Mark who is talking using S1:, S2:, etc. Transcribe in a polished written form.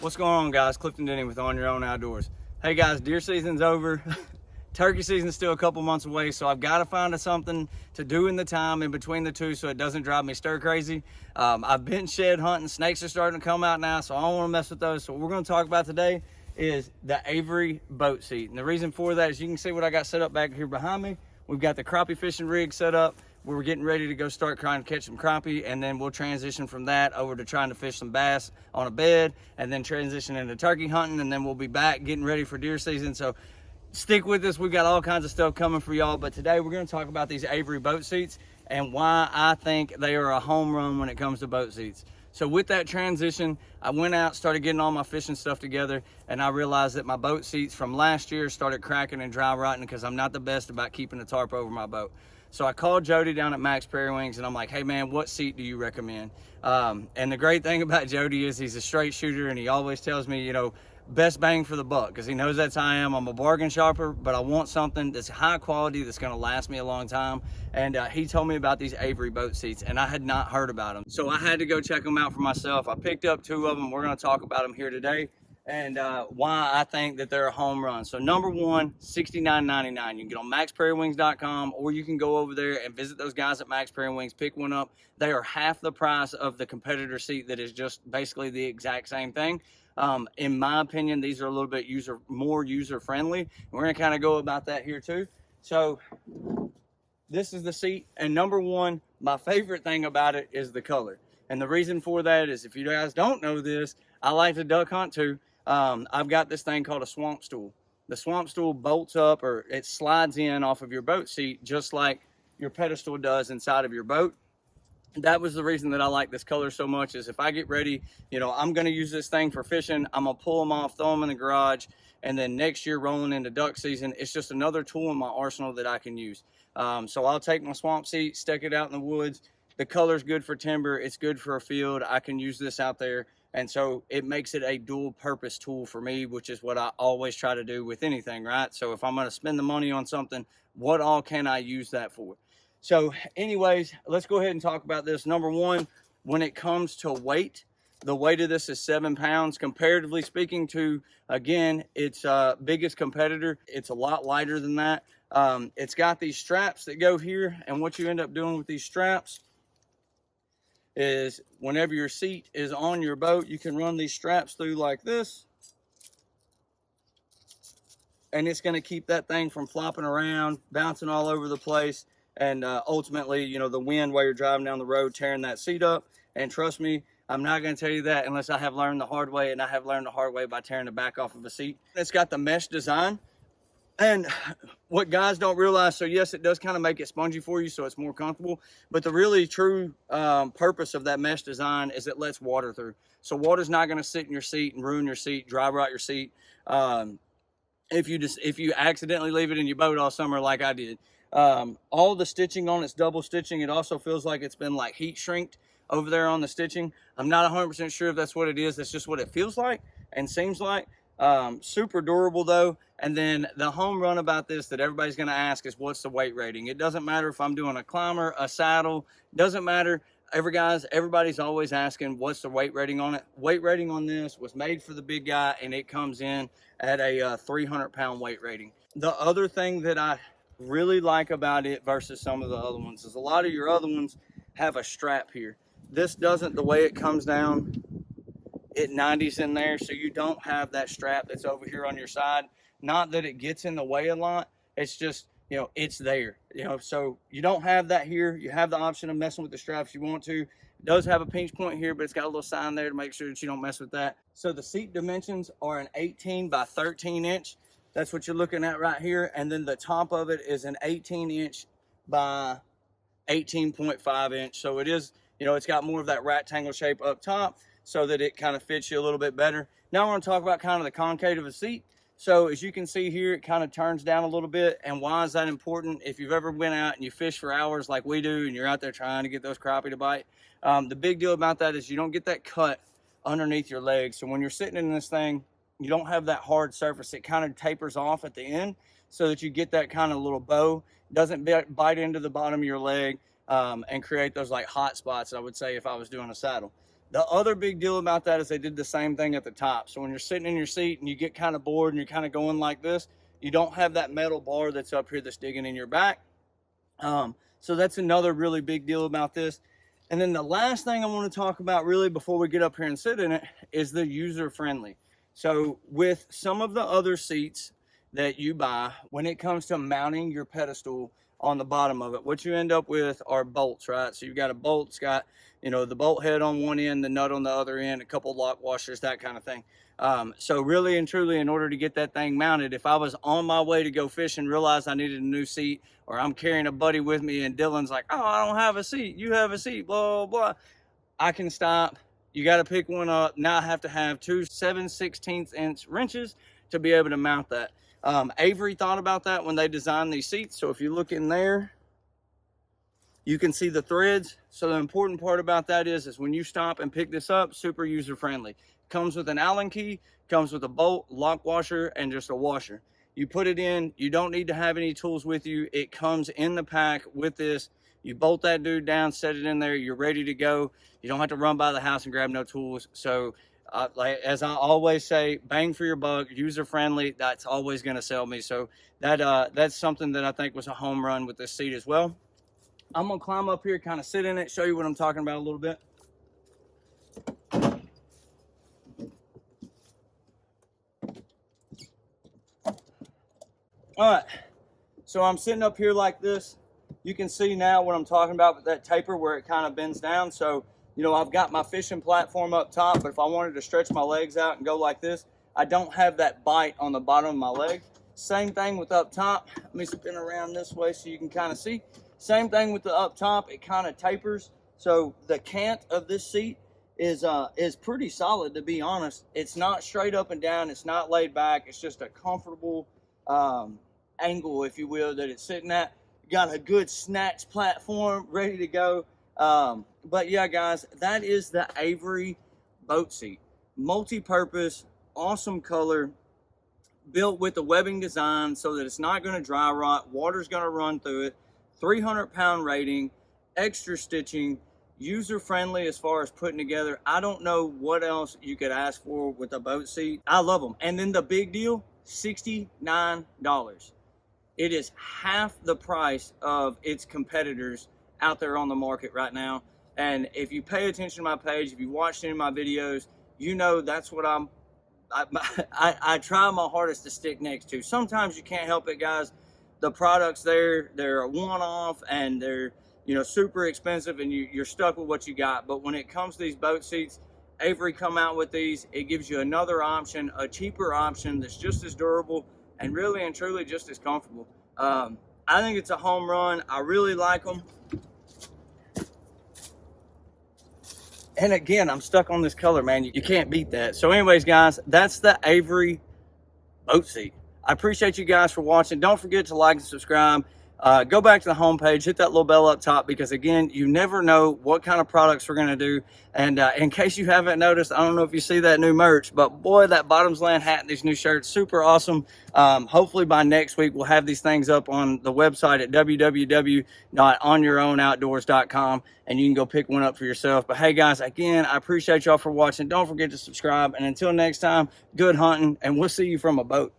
S1: What's going on, guys? Clifton Denny with On Your Own Outdoors. Hey guys, deer season's over. Turkey season's still a couple months away, so I've got to find something to do in the time in between the two so it doesn't drive me stir crazy. I've been shed hunting. Snakes are starting to come out now, so I don't want to mess with those. So what we're going to talk about today is the Avery boat seat. And the reason for that is you can see what I got set up back here behind me. We've got the crappie fishing rig set up. We're getting ready to go start trying to catch some crappie, and then we'll transition from that over to trying to fish some bass on a bed, and then transition into turkey hunting, and then we'll be back getting ready for deer season. So stick with us. We've got all kinds of stuff coming for y'all, but today we're going to talk about these Avery boat seats and why I think they are a home run when it comes to boat seats. So with that transition, I went out, started getting all my fishing stuff together, and I realized that my boat seats from last year started cracking and dry rotting because I'm not the best about keeping the tarp over my boat. So I called Jody down at Max Prairie Wings, and I'm like, hey man, what seat do you recommend? And the great thing about Jody is he's a straight shooter, and he always tells me, you know, best bang for the buck, because he knows that's how I am. I'm a bargain shopper, but I want something that's high quality, that's going to last me a long time. And he told me about these Avery boat seats, and I had not heard about them, so I had to go check them out for myself. I picked up 2 of them. We're going to talk about them here today, and why I think that they're a home run. So number one, $69.99. You can get on maxprairiewings.com, or you can go over there and visit those guys at Max Prairie Wings, pick one up. They are half the price of the competitor seat that is just basically the exact same thing. In my opinion, these are a little bit more user-friendly. We're going to kind of go about that here too. So this is the seat, and number one, my favorite thing about it is the color. And the reason for that is, if you guys don't know this, I like to duck hunt too. I've got this thing called a swamp stool. The swamp stool bolts up, or it slides in off of your boat seat just like your pedestal does inside of your boat. That was the reason that I like this color so much, is if I get ready, you know, I'm going to use this thing for fishing, I'm going to pull them off, throw them in the garage, and then next year rolling into duck season, it's just another tool in my arsenal that I can use. So I'll take my swamp seat, stick it out in the woods. The color's good for timber, it's good for a field. I can use this out there, and so it makes it a dual purpose tool for me, which is what I always try to do with anything, right? So if I'm going to spend the money on something, what all can I use that for? So anyways, let's go ahead and talk about this. Number one, when it comes to weight, the weight of this is 7 pounds. Comparatively speaking to, again, its biggest competitor, it's a lot lighter than that. It's got these straps that go here, and what you end up doing with these straps is whenever your seat is on your boat, you can run these straps through like this, and it's going to keep that thing from flopping around, bouncing all over the place, and ultimately, you know, the wind while you're driving down the road, tearing that seat up. And trust me, I'm not going to tell you that unless I have learned the hard way, and I have learned the hard way by tearing the back off of a seat. It's got the mesh design, and what guys don't realize, so yes, it does kind of make it spongy for you, so it's more comfortable, but the really true purpose of that mesh design is it lets water through. So water's not going to sit in your seat and ruin your seat, dry rot your seat. If you accidentally leave it in your boat all summer like I did. All the stitching on it's double stitching. It also feels like it's been like heat shrinked over there on the stitching. I'm not 100% sure if that's what it is. That's just what it feels like and seems like. Super durable though. And then the home run about this that everybody's going to ask is, what's the weight rating? It doesn't matter if I'm doing a climber, a saddle, doesn't matter. Everybody's always asking, what's the weight rating on it? Weight rating on this was made for the big guy, and it comes in at a 300-pound weight rating. The other thing that I really like about it versus some of the other ones is a lot of your other ones have a strap here. This doesn't. The way it comes down, it 90s in there, so you don't have that strap that's over here on your side. Not that it gets in the way a lot, it's just, you know, it's there, you know, so you don't have that here. You have the option of messing with the straps if you want to. It does have a pinch point here, but it's got a little sign there to make sure that you don't mess with that. So the seat dimensions are an 18 by 13 inch. That's what you're looking at right here. And then the top of it is an 18 inch by 18.5 inch. So it is, you know, it's got more of that rectangle shape up top so that it kind of fits you a little bit better. Now we're going to talk about kind of the concave of the seat. So as you can see here, it kind of turns down a little bit. And why is that important? If you've ever went out and you fish for hours like we do, and you're out there trying to get those crappie to bite, the big deal about that is you don't get that cut underneath your legs. So when you're sitting in this thing, you don't have that hard surface. It kind of tapers off at the end so that you get that kind of little bow. It doesn't bite into the bottom of your leg. and create those like hot spots, I would say, if I was doing a saddle. The other big deal about that is they did the same thing at the top. So when you're sitting in your seat and you get kind of bored and you're kind of going like this, you don't have that metal bar that's up here that's digging in your back. So that's another really big deal about this. And then the last thing I want to talk about really before we get up here and sit in it is the user friendly. So with some of the other seats that you buy, when it comes to mounting your pedestal on the bottom of it, what you end up with are bolts, right? So you've got a bolt, it's got, you know, the bolt head on one end, the nut on the other end, a couple lock washers, that kind of thing. So really and truly, in order to get that thing mounted, if I was on my way to go fishing, realized I needed a new seat, or I'm carrying a buddy with me and Dylan's like, oh, I don't have a seat, you have a seat, blah, blah, I can stop. You got to pick one up. Now I have to have two 7/16" wrenches to be able to mount that. Avery thought about that when they designed these seats. So if you look in there, you can see the threads. So the important part about that is when you stop and pick this up, super user friendly. Comes with an Allen key, comes with a bolt, lock washer, and just a washer. You put it in, you don't need to have any tools with you. It comes in the pack with this. You bolt that dude down, set it in there, you're ready to go. You don't have to run by the house and grab no tools. So like as I always say, bang for your buck, user friendly, that's always gonna sell me. So that's something that I think was a home run with this seat as well. I'm gonna climb up here, kind of sit in it, show you what I'm talking about a little bit. All right, so I'm sitting up here like this. You can see now what I'm talking about with that taper where it kind of bends down. So, you know, I've got my fishing platform up top, but if I wanted to stretch my legs out and go like this, I don't have that bite on the bottom of my leg. Same thing with up top. Let me spin around this way so you can kind of see. Same thing with the up top, it kind of tapers. So the cant of this seat is pretty solid, to be honest. It's not straight up and down, it's not laid back, it's just a comfortable angle, if you will, that it's sitting at. Got a good snatch platform ready to go. But yeah, guys, that is the Avery boat seat. Multi-purpose, awesome color, built with the webbing design so that it's not going to dry rot. Water's going to run through it. 300-pound rating, extra stitching, user-friendly as far as putting together. I don't know what else you could ask for with a boat seat. I love them. And then the big deal, $69. It is half the price of its competitors out there on the market right now. And if you pay attention to my page, if you watched any of my videos, you know that's what I try my hardest to stick next to. Sometimes you can't help it, guys. The products there, they're a one-off and they're, you know, super expensive and you're stuck with what you got. But when it comes to these boat seats, Avery come out with these. It gives you another option, a cheaper option that's just as durable and really and truly just as comfortable. I think it's a home run. I really like them. And again, I'm stuck on this color, man. You can't beat that. So anyways, guys, that's the Avery boat seat. I appreciate you guys for watching. Don't forget to like and subscribe. Go back to the homepage, hit that little bell up top, because again, you never know what kind of products we're going to do. And in case you haven't noticed, I don't know if you see that new merch, but boy, that Bottoms Land hat and these new shirts, super awesome. Hopefully by next week, we'll have these things up on the website at www.onyourown.outdoors.com, and you can go pick one up for yourself. But hey guys, again, I appreciate y'all for watching. Don't forget to subscribe, and until next time, good hunting, and we'll see you from a boat.